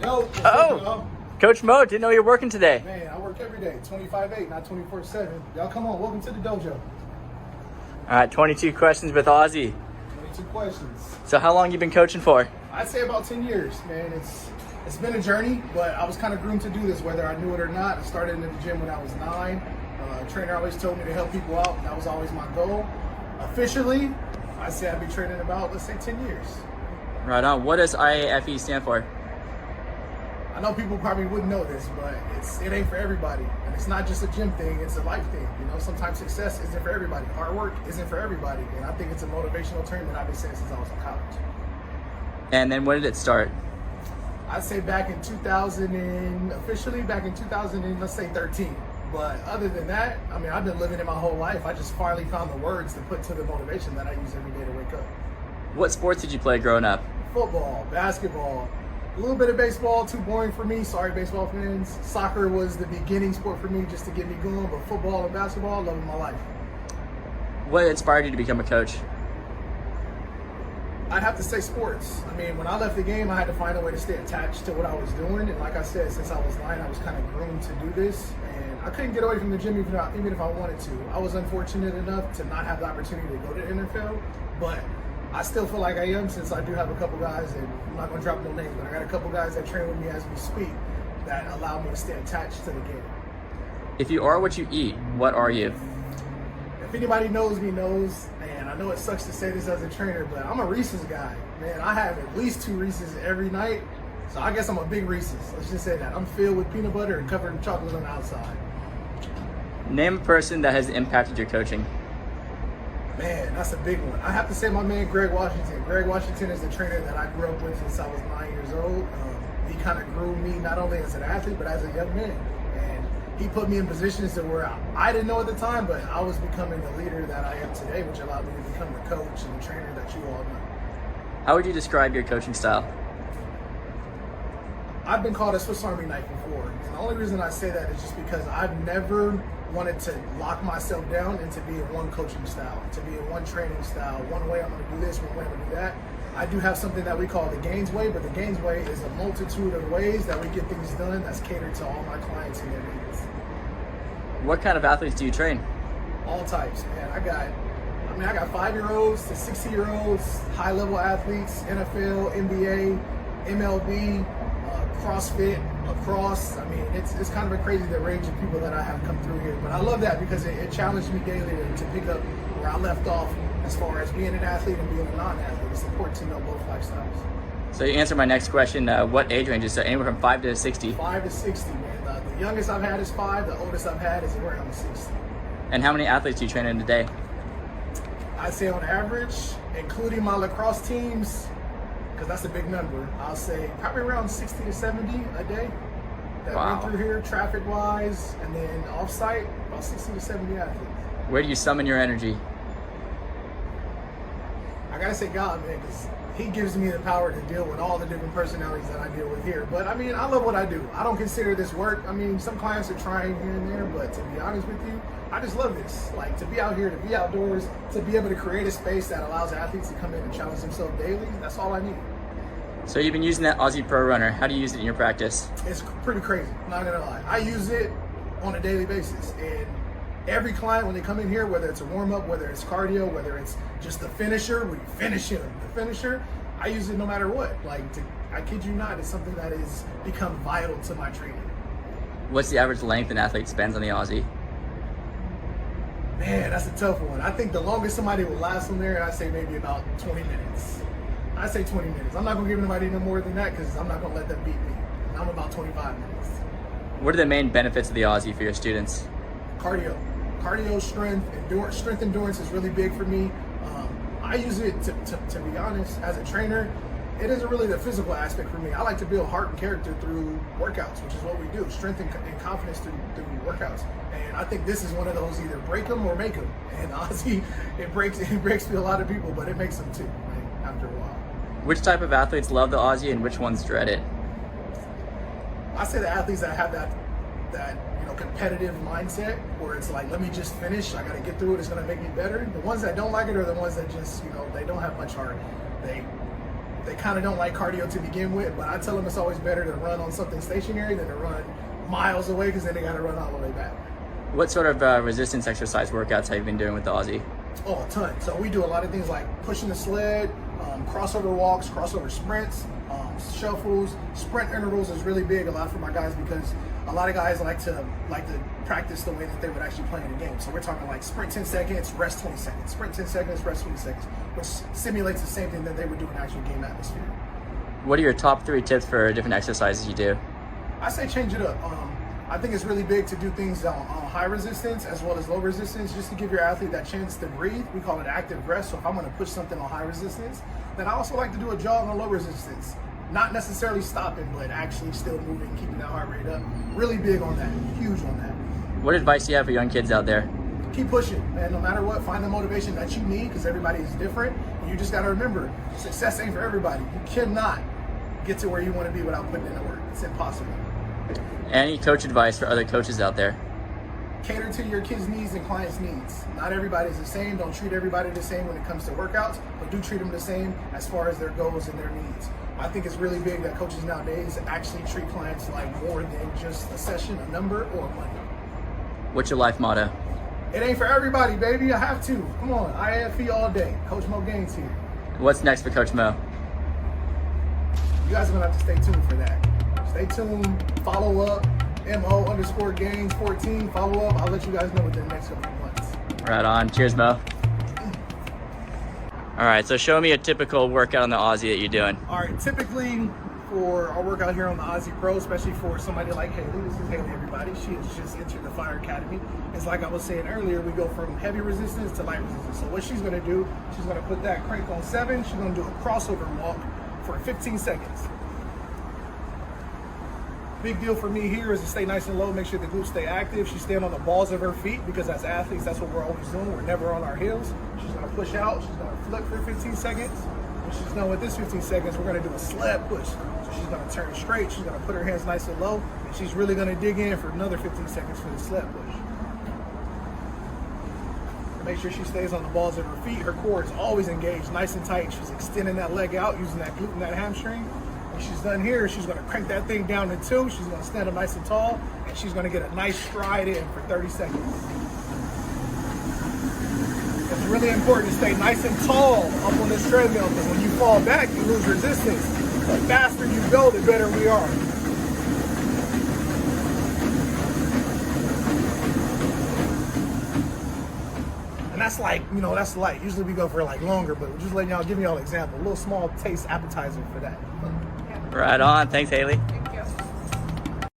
Yo, Oh, Coach Mo, didn't know you were working today. man, I work every day, 25/8, not 24/7. Y'all come on, welcome to the dojo. All right, 22 questions with Ozzy. 22 questions. So how long you been coaching for? I'd say about 10 years, man. It's been a journey, but I was kind of groomed to do this, whether I knew it or not. I started in the gym when I was 9. Trainer always told me to help people out, and that was always my goal. Officially, I'd say I've been training about, let's say, 10 years. Right on. What does IAFE stand for? I know people probably wouldn't know this, but it ain't for everybody. And it's not just a gym thing, it's a life thing. You know, sometimes success isn't for everybody. Hard work isn't for everybody. And I think it's a motivational term that I've been saying since I was in college. And then when did it start? I'd say back in 2013. But other than that, I mean, I've been living it my whole life. I just finally found the words to put to the motivation that I use every day to wake up. What sports did you play growing up? Football, basketball, a little bit of baseball, too boring for me. Sorry, baseball fans. Soccer was the beginning sport for me just to get me going, but football and basketball, loving my life. What inspired you to become a coach? I'd have to say sports. I mean, when I left the game, I had to find a way to stay attached to what I was doing. And like I said, since I was 9, I was kind of groomed to do this. And I couldn't get away from the gym even if I wanted to. I was unfortunate enough to not have the opportunity to go to the NFL, but I still feel like I am, since I do have a couple guys, and I'm not going to drop no names, but I got a couple guys that train with me as we speak that allow me to stay attached to the game. If you are what you eat, what are you? If anybody knows me knows, man, I know it sucks to say this as a trainer, but I'm a Reese's guy. Man, I have at least 2 Reese's every night, so I guess I'm a big Reese's. Let's just say that. I'm filled with peanut butter and covered in chocolate on the outside. Name a person that has impacted your coaching. Man, that's a big one. I have to say my man, Greg Washington. Greg Washington is the trainer that I grew up with since I was 9 years old. He kind of grew me not only as an athlete, but as a young man. And he put me in positions to where I didn't know at the time, but I was becoming the leader that I am today, which allowed me to become the coach and the trainer that you all know. How would you describe your coaching style? I've been called a Swiss Army knife before. And the only reason I say that is just because I've never wanted to lock myself down and to be in one coaching style, to be in one training style. One way I'm going to do this, one way I'm going to do that. I do have something that we call the Gaines Way, but the Gaines Way is a multitude of ways that we get things done that's catered to all my clients and their needs. What kind of athletes do you train? All types, man. I got 5-year-olds to 60-year-olds, high-level athletes, NFL, NBA, MLB, CrossFit, lacrosse. I mean, it's kind of a crazy the range of people that I have come through here. But I love that because it challenged me daily to pick up where I left off as far as being an athlete and being a non-athlete. It's important to know both lifestyles. So you answered my next question. What age ranges? So anywhere from 5 to 60. 5 to 60, man. The youngest I've had is 5. The oldest I've had is around 60. And how many athletes do you train in a day? I'd say on average, including my lacrosse teams, because that's a big number, I'll say probably around 60 to 70 a day that went through here traffic-wise, and then off-site, about 60 to 70 athletes. Where do you summon your energy? I gotta say God, man, because he gives me the power to deal with all the different personalities that I deal with here. But I mean, I love what I do. I don't consider this work. I mean, some clients are trying here and there, but to be honest with you, I just love this. Like, to be out here, to be outdoors, to be able to create a space that allows athletes to come in and challenge themselves daily, that's all I need. So you've been using that Aussie Pro Runner. How do you use it in your practice? It's pretty crazy, not gonna lie. I use it on a daily basis, and every client, when they come in here, whether it's a warm-up, whether it's cardio, whether it's just the finisher, we finish him. The finisher, I use it no matter what. Like, I kid you not, it's something that has become vital to my training. What's the average length an athlete spends on the Aussie? Man, that's a tough one. I think the longest somebody will last on there, I say maybe about 20 minutes. I say 20 minutes. I'm not gonna give anybody no more than that because I'm not gonna let them beat me. I'm about 25 minutes. What are the main benefits of the Aussie for your students? Cardio, strength, endurance. Strength endurance is really big for me. I use it to be honest, as a trainer, it isn't really the physical aspect for me. I like to build heart and character through workouts, which is what we do. Strength and confidence through workouts. And I think this is one of those, either break them or make them. And Aussie, it breaks me a lot of people, but it makes them too, right, after a while. Which type of athletes love the Aussie and which ones dread it? I say the athletes that have that competitive mindset where it's like, let me just finish, I got to get through it, it's going to make me better. The ones that don't like it are the ones that just, they don't have much heart. They kind of don't like cardio to begin with, but I tell them it's always better to run on something stationary than to run miles away, because then they got to run all the way back. What sort of resistance exercise workouts have you been doing with the Aussie? Oh, a ton. So we do a lot of things like pushing the sled, crossover walks, crossover sprints, shuffles. Sprint intervals is really big a lot for my guys, because a lot of guys like to practice the way that they would actually play in a game. So we're talking like sprint 10 seconds, rest 20 seconds, sprint 10 seconds, rest 20 seconds, which simulates the same thing that they would do in actual game atmosphere. What are your top 3 tips for different exercises you do? I say change it up. I think it's really big to do things on high resistance as well as low resistance, just to give your athlete that chance to breathe. We call it active rest. So if I'm going to push something on high resistance, then I also like to do a jog on low resistance. Not necessarily stopping, but actually still moving, keeping that heart rate up. Really big on that, huge on that. What advice do you have for young kids out there? Keep pushing, man. No matter what, find the motivation that you need, because everybody is different. And you just got to remember, success ain't for everybody. You cannot get to where you want to be without putting in the work. It's impossible. Any coach advice for other coaches out there? Cater to your kids' needs and clients' needs. Not everybody's the same. Don't treat everybody the same when it comes to workouts, but do treat them the same as far as their goals and their needs. I think it's really big that coaches nowadays actually treat clients like more than just a session, a number, or money. What's your life motto? It ain't for everybody, baby. I have to. Come on, IAFE all day. Coach Mo Gaines here. What's next for Coach Mo? You guys are gonna have to stay tuned for that. Stay tuned, follow up, MO_Gaines14, follow up. I'll let you guys know within the next couple of months. Right on. Cheers, Mo. All right, so show me a typical workout on the Aussie that you're doing. All right, typically for our workout here on the Aussie Pro, especially for somebody like Haley, this is Haley, everybody. She has just entered the Fire Academy. It's like I was saying earlier, we go from heavy resistance to light resistance. So what she's gonna do, she's gonna put that crank on 7. She's gonna do a crossover walk for 15 seconds. Big deal for me here is to stay nice and low, make sure the glutes stay active. She's staying on the balls of her feet, because as athletes, that's what we're always doing. We're never on our heels. She's gonna push out, she's gonna flip for 15 seconds. When she's done with this 15 seconds, we're gonna do a sled push. So she's gonna turn straight, she's gonna put her hands nice and low, and she's really gonna dig in for another 15 seconds for the sled push. Make sure she stays on the balls of her feet. Her core is always engaged, nice and tight. She's extending that leg out, using that glute and that hamstring. When she's done here, she's gonna crank that thing down to 2. She's gonna stand up nice and tall, and she's gonna get a nice stride in for 30 seconds. It's really important to stay nice and tall up on this treadmill, because when you fall back, you lose resistance. The faster you go, the better we are. And that's like, that's light. Usually we go for like longer, but we're just letting y'all, giving y'all an example. A little small taste appetizer for that. Right on. Thanks, Haley.